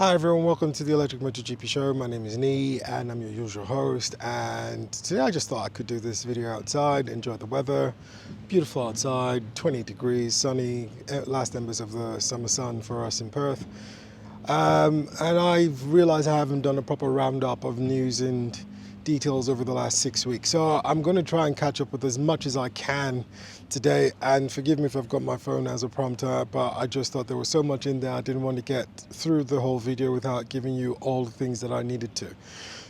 Hi everyone, welcome to the Electricmotorgp show. My name is Nee and I'm your usual host, and today I just thought I could do this video outside, enjoy the weather. Beautiful outside, 20 degrees, sunny, last embers of the summer sun for us in Perth. And I've realized I haven't done a proper roundup of news and details over the last 6 weeks. So I'm going to try and catch up with as much as I can today, and forgive me if I've got my phone as a prompter, but I just thought there was so much in there I didn't want to get through the whole video without giving you all the things that I needed to.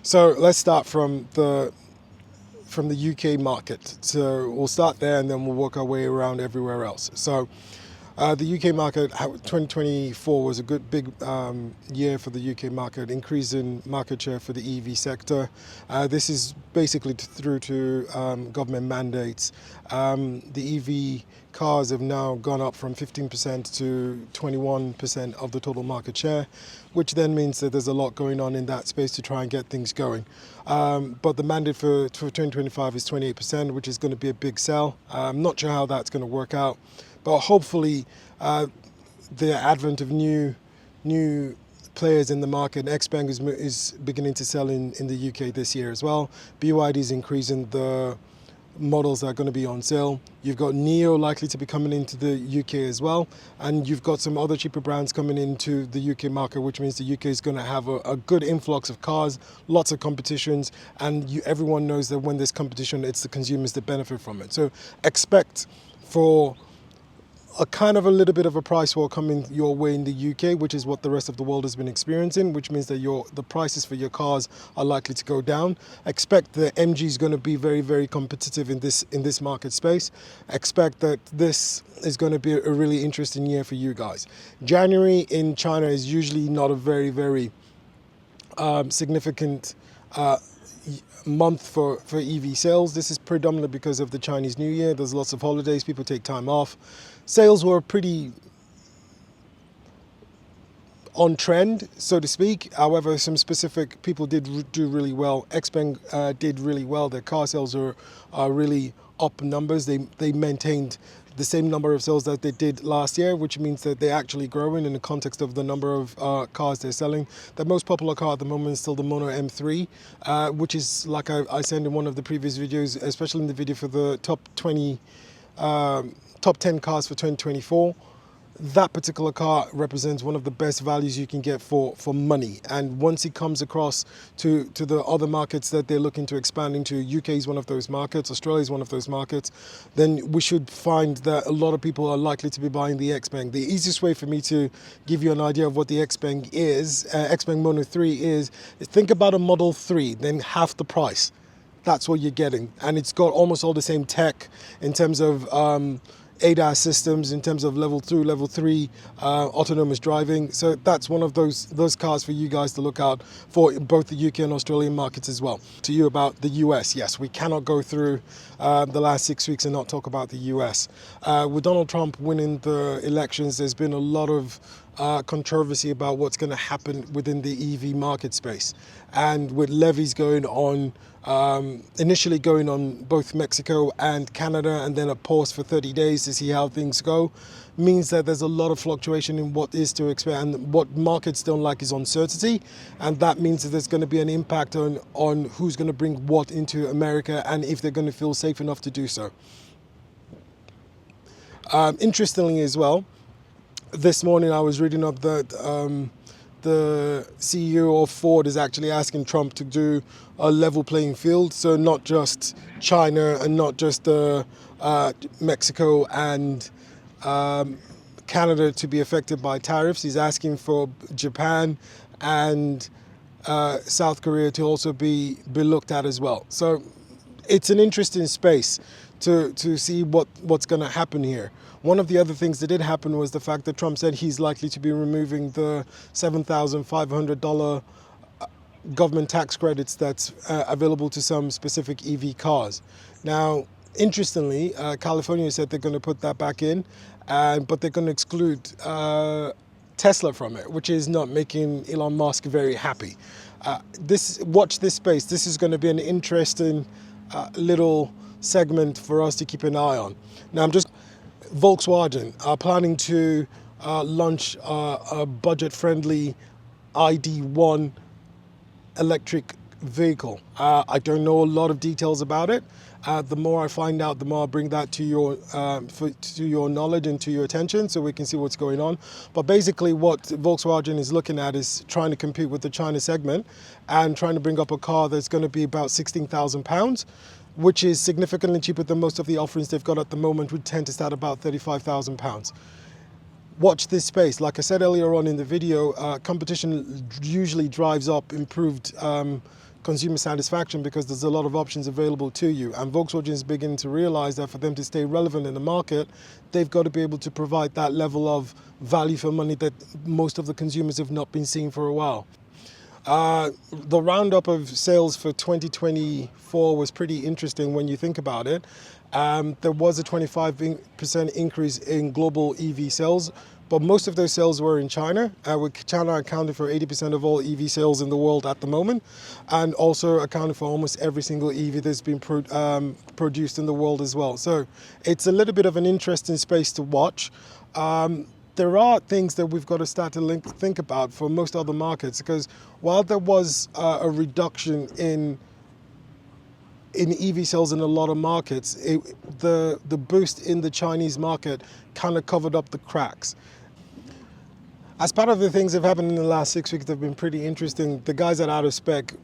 So let's start from the UK market. So we'll start there and then we'll work our way around everywhere else. So the UK market, 2024 was a good big year for the UK market, increase in market share for the EV sector. This is basically through to government mandates. The EV cars have now gone up from 15% to 21% of the total market share, which then means that there's a lot going on in that space to try and get things going. But the mandate for 2025 is 28%, which is going to be a big sell. I'm not sure how that's going to work out. But hopefully, the advent of new players in the market, Xpeng is beginning to sell in the UK this year as well. BYD is increasing the models that are going to be on sale. You've got Neo likely to be coming into the UK as well, and you've got some other cheaper brands coming into the UK market, which means the UK is going to have a good influx of cars, lots of competitions, and everyone knows that when there's competition, it's the consumers that benefit from it. So expect for a kind of a little bit of a price war coming your way in the UK, which is what the rest of the world has been experiencing, which means that the prices for your cars are likely to go down. Expect the MG is going to be very, very competitive in this market space. Expect that this is going to be a really interesting year for you guys. January in China is usually not a very, very significant month for EV sales. This is predominantly because of the Chinese New Year. There's lots of holidays, people take time off. Sales were pretty on trend, so to speak. However, some specific people did do really well. Xpeng did really well. Their car sales are really up numbers. They maintained the same number of sales that they did last year, which means that they're actually growing in the context of the number of cars they're selling. The most popular car at the moment is still the Mono M3, which is, like I said in one of the previous videos, especially in the video for the top 10 cars for 2024. That particular car represents one of the best values you can get for money. And once it comes across to the other markets that they're looking to expand into, UK is one of those markets, Australia is one of those markets, then we should find that a lot of people are likely to be buying the Xpeng. The easiest way for me to give you an idea of what the Xpeng is, Xpeng Mono 3 is think about a Model 3, then half the price. That's what you're getting. And it's got almost all the same tech in terms of ADAS systems, in terms of level 2, level 3 autonomous driving. So that's one of those cars for you guys to look out for, both the UK and Australian markets as well. To you about the US, yes, we cannot go through the last 6 weeks and not talk about the US. With Donald Trump winning the elections, there's been a lot of controversy about what's going to happen within the EV market space. And with levies going on, initially going on both Mexico and Canada, and then a pause for 30 days to see how things go, means that there's a lot of fluctuation in what is to expect. And what markets don't like is uncertainty, and that means that there's going to be an impact on who's going to bring what into America and if they're going to feel safe enough to do so. Interestingly as well, this morning I was reading up that the CEO of Ford is actually asking Trump to do a level playing field, so not just China and not just Mexico and Canada to be affected by tariffs. He's asking for Japan and South Korea to also be looked at as well. So it's an interesting space to see what's going to happen here. One of the other things that did happen was the fact that Trump said he's likely to be removing the $7,500 government tax credits that's available to some specific EV cars. Now, interestingly, California said they're going to put that back in, but they're going to exclude Tesla from it, which is not making Elon Musk very happy. Watch this space. This is going to be an interesting little segment for us to keep an eye on. Now, Volkswagen are planning to launch a budget-friendly ID1 electric vehicle. I don't know a lot of details about it. The more I find out, the more I bring that to your knowledge and to your attention, so we can see what's going on. But basically what Volkswagen is looking at is trying to compete with the China segment and trying to bring up a car that's going to be about £16,000, which is significantly cheaper than most of the offerings they've got at the moment, which tend to start about £35,000. Watch this space. Like I said earlier on in the video, competition usually drives up improved consumer satisfaction because there's a lot of options available to you, and Volkswagen is beginning to realize that for them to stay relevant in the market, they've got to be able to provide that level of value for money that most of the consumers have not been seeing for a while. The roundup of sales for 2024 was pretty interesting when you think about it. There was a 25% increase in global EV sales, but most of those sales were in China, with China accounting for 80% of all EV sales in the world at the moment, and also accounting for almost every single EV that's been produced in the world as well. So it's a little bit of an interesting space to watch. There are things that we've got to start to think about for most other markets, because while there was a reduction in EV sales in a lot of markets, the boost in the Chinese market kind of covered up the cracks. As part of the things that have happened in the last 6 weeks that have been pretty interesting, the guys at Spec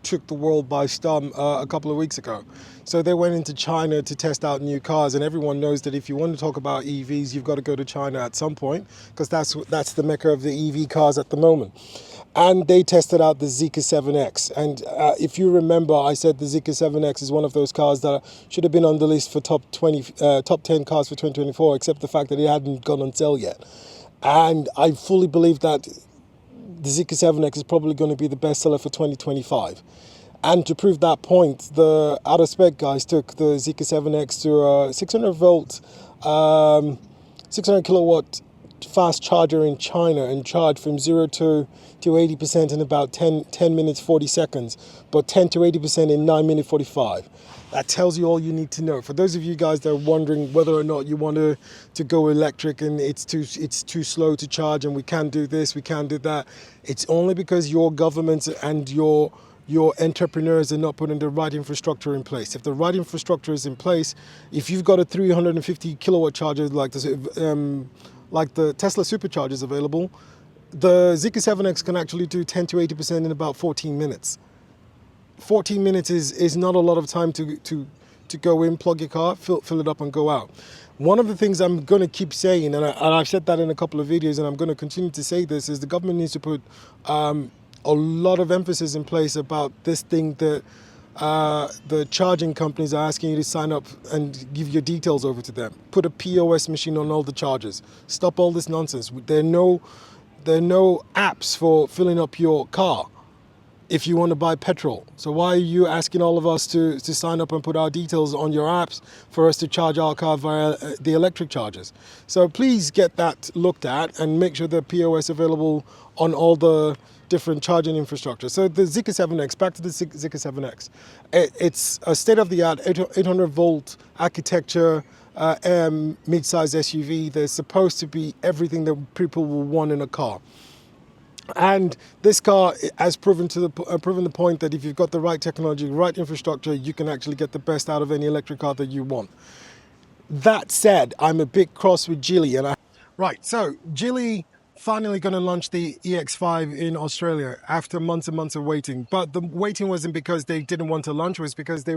took the world by storm a couple of weeks ago. So they went into China to test out new cars, and everyone knows that if you want to talk about EVs, you've got to go to China at some point, because that's the mecca of the EV cars at the moment. And they tested out the Zeekr 7X. And if you remember, I said the Zeekr 7X is one of those cars that should have been on the list for top 10 cars for 2024, except the fact that it hadn't gone on sale yet. And I fully believe that the Zeekr 7X is probably going to be the best seller for 2025. And to prove that point, the Spec guys took the Zeekr 7X to a 600 volt, 600 kilowatt fast charger in China and charged from 0 to 80% in about 10 minutes 40 seconds, but 10 to 80% in 9 minutes 45. That tells you all you need to know. For those of you guys that are wondering whether or not you want to go electric and it's too slow to charge and we can't do this, we can't do that, it's only because your governments and your entrepreneurs are not putting the right infrastructure in place. If the right infrastructure is in place, if you've got a 350 kilowatt charger like the Tesla superchargers available, the Zeekr 7X can actually do 10 to 80% in about 14 minutes. 14 minutes is not a lot of time to go in, plug your car, fill it up and go out. One of the things I'm going to keep saying, and I've said that in a couple of videos, and I'm going to continue to say this, is the government needs to put a lot of emphasis in place about this thing that the charging companies are asking you to sign up and give your details over to them. Put a POS machine on all the chargers. Stop all this nonsense. There are no apps for filling up your car if you want to buy petrol. So why are you asking all of us to sign up and put our details on your apps for us to charge our car via the electric chargers? So please get that looked at and make sure the POS available on all the different charging infrastructure. So the Zeekr 7X, back to the Zeekr 7X. It's a state-of-the-art 800 volt architecture mid-size SUV. There's supposed to be everything that people will want in a car. And this car has proven the point that if you've got the right technology, right infrastructure, you can actually get the best out of any electric car that you want. That said, I'm a bit cross with Geely. Right, so Geely finally going to launch the EX5 in Australia after months and months of waiting. But the waiting wasn't because they didn't want to launch, it was because they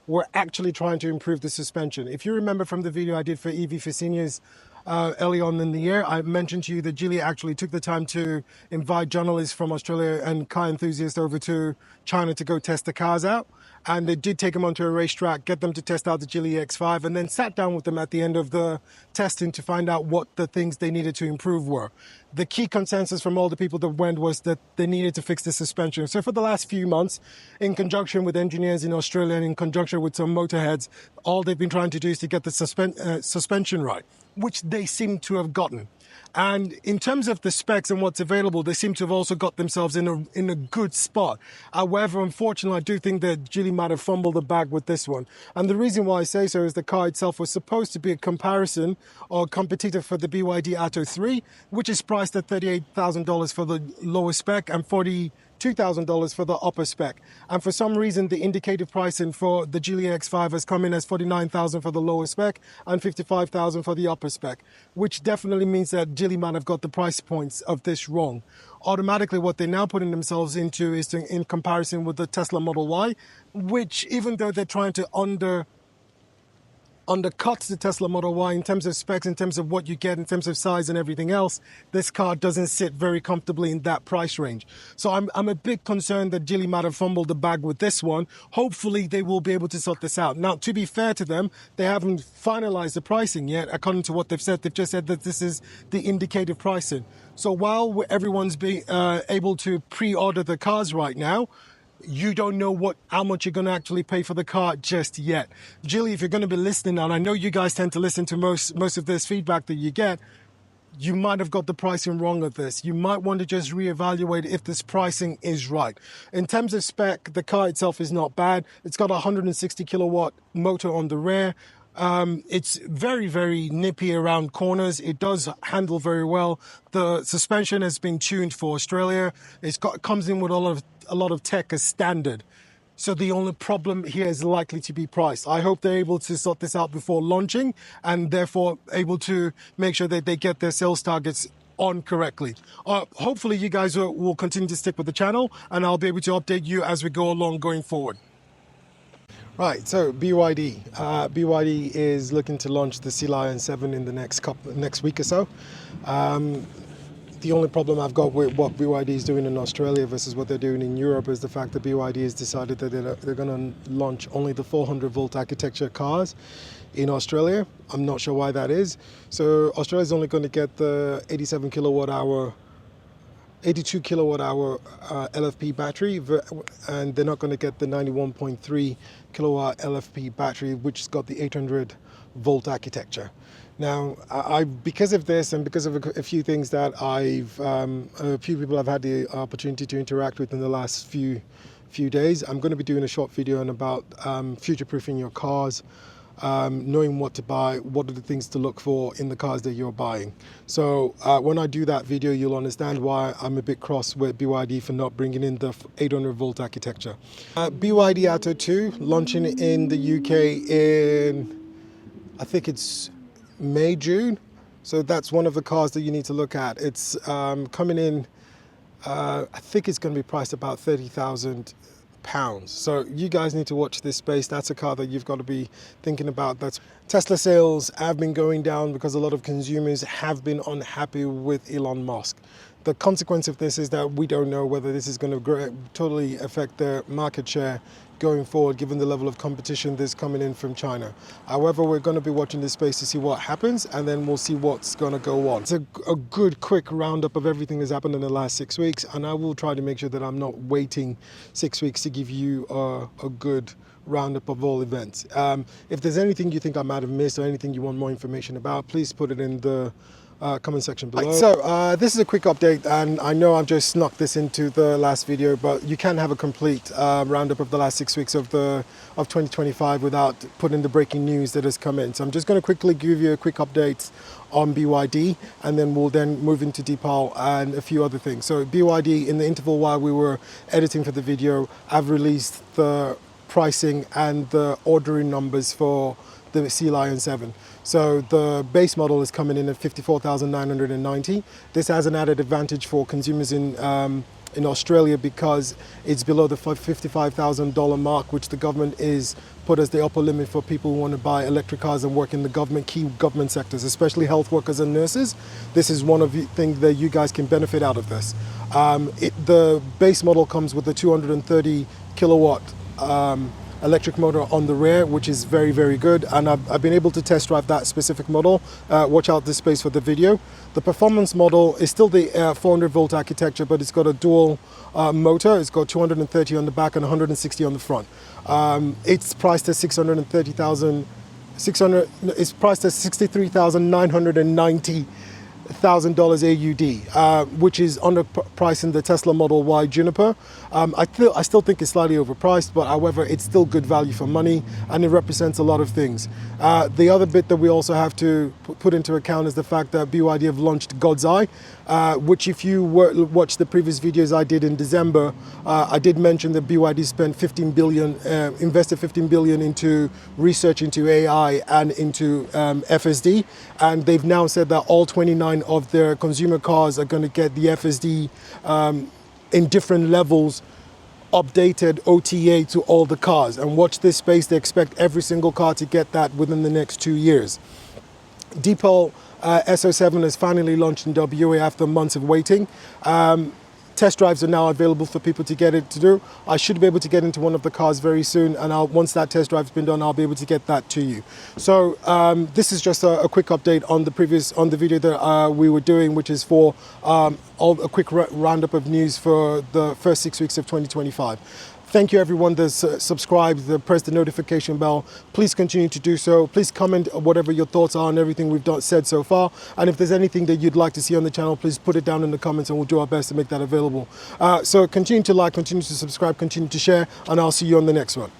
were actually trying to improve the suspension. If you remember from the video I did for EV for Seniors early on in the year, I mentioned to you that Geely actually took the time to invite journalists from Australia and car enthusiasts over to China to go test the cars out. And they did take them onto a racetrack, get them to test out the Geely EX5, and then sat down with them at the end of the testing to find out what the things they needed to improve were. The key consensus from all the people that went was that they needed to fix the suspension. So for the last few months, in conjunction with engineers in Australia and in conjunction with some motorheads, all they've been trying to do is to get the suspension right, which they seem to have gotten. And in terms of the specs and what's available, they seem to have also got themselves in a good spot. However, unfortunately, I do think that Geely might have fumbled the bag with this one. And the reason why I say so is the car itself was supposed to be a comparison or competitor for the BYD Atto 3, which is priced at $38,000 for the lower spec and $42,000 for the upper spec. And for some reason, the indicative pricing for the Geely X5 has come in as $49,000 for the lower spec and $55,000 for the upper spec, which definitely means that Geely might have got the price points of this wrong. Automatically, what they're now putting themselves into is in comparison with the Tesla Model Y, which, even though they're trying to undercut the Tesla Model Y in terms of specs, in terms of what you get, in terms of size and everything else, this car doesn't sit very comfortably in that price range. So I'm a bit concerned that Geely might have fumbled the bag with this one. Hopefully they will be able to sort this out. Now, to be fair to them, they haven't finalized the pricing yet. According to what they've said, they've just said that this is the indicative pricing. So while everyone's being able to pre-order the cars right now, you don't know how much you're going to actually pay for the car just yet. Geely, if you're going to be listening, and I know you guys tend to listen to most of this feedback that you get, you might have got the pricing wrong of this. You might want to just reevaluate if this pricing is right. In terms of spec, the car itself is not bad. It's got a 160 kilowatt motor on the rear. It's very, very nippy around corners. It does handle very well. The suspension has been tuned for Australia. It comes in with a lot of tech as standard. So the only problem here is likely to be price. I hope they're able to sort this out before launching and therefore able to make sure that they get their sales targets on correctly. Hopefully you guys will continue to stick with the channel and I'll be able to update you as we go along going forward. Right, so BYD. BYD is looking to launch the Sea Lion 7 in the next week or so. The only problem I've got with what BYD is doing in Australia versus what they're doing in Europe is the fact that BYD has decided that they're going to launch only the 400 volt architecture cars in Australia. I'm not sure why that is. So Australia's only going to get the 82 kilowatt hour LFP battery, and they're not going to get the 91.3 kilowatt LFP battery, which has got the 800 volt architecture. Now, because of this and because of a few things that a few people I've had the opportunity to interact with in the last few days, I'm going to be doing a short video on about future-proofing your cars, knowing what to buy, what are the things to look for in the cars that you're buying. So when I do that video, you'll understand why I'm a bit cross with BYD for not bringing in the 800 volt architecture. BYD Atto 2 launching in the UK in, I think it's May, June. So that's one of the cars that you need to look at. It's coming in, I think it's going to be priced about £30,000. So you guys need to watch this space. That's a car that you've got to be thinking about. That's Tesla sales have been going down because a lot of consumers have been unhappy with Elon Musk. The consequence of this is that we don't know whether this is going to totally affect their market share going forward, given the level of competition that's coming in from China. However, we're going to be watching this space to see what happens, and then we'll see what's going to go on. It's a good, quick roundup of everything that's happened in the last 6 weeks, and I will try to make sure that I'm not waiting 6 weeks to give you a good roundup of all events. If there's anything you think I might have missed or anything you want more information about, please put it in the comment section below. So this is a quick update, and I know I've just snuck this into the last video, but you can have a complete roundup of the last 6 weeks of 2025 without putting the breaking news that has come in. So I'm just going to quickly give you a quick update on BYD, and then we'll move into Deepal and a few other things. So BYD, in the interval while we were editing for the video, I've released the pricing and the ordering numbers for the Sea Lion 7. So the base model is coming in at $54,990. This has an added advantage for consumers in Australia because it's below the $55,000 mark, which the government is put as the upper limit for people who want to buy electric cars and work in the key government sectors, especially health workers and nurses. This is one of the things that you guys can benefit out of this. The base model comes with a 230 kilowatt electric motor on the rear, which is very, very good, and I've been able to test drive that specific model. Watch out this space for the video. The performance model is still the 400 volt architecture, but it's got a dual motor. It's got 230 on the back and 160 on the front. It's priced at $63,990 AUD, which is underpriced in the Tesla Model Y Juniper. I still think it's slightly overpriced, but however, it's still good value for money, and it represents a lot of things. The other bit that we also have to put into account is the fact that BYD have launched God's Eye, which if you watch the previous videos I did in December, I did mention that BYD spent 15 billion, invested 15 billion into research into AI and into FSD, and they've now said that all 29 of their consumer cars are going to get the FSD in different levels, updated OTA to all the cars. And watch this space, they expect every single car to get that within the next 2 years. Deepal S07 has finally launched in WA after months of waiting. Test drives are now available for people to get it to do. I should be able to get into one of the cars very soon, and once that test drive's been done, I'll be able to get that to you. So this is just a quick update on the video that we were doing, which is for a quick roundup of news for the first 6 weeks of 2025. Thank you everyone that's subscribed, that pressed the notification bell. Please continue to do so. Please comment whatever your thoughts are on everything we've said so far. And if there's anything that you'd like to see on the channel, please put it down in the comments and we'll do our best to make that available. So continue to like, continue to subscribe, continue to share, and I'll see you on the next one.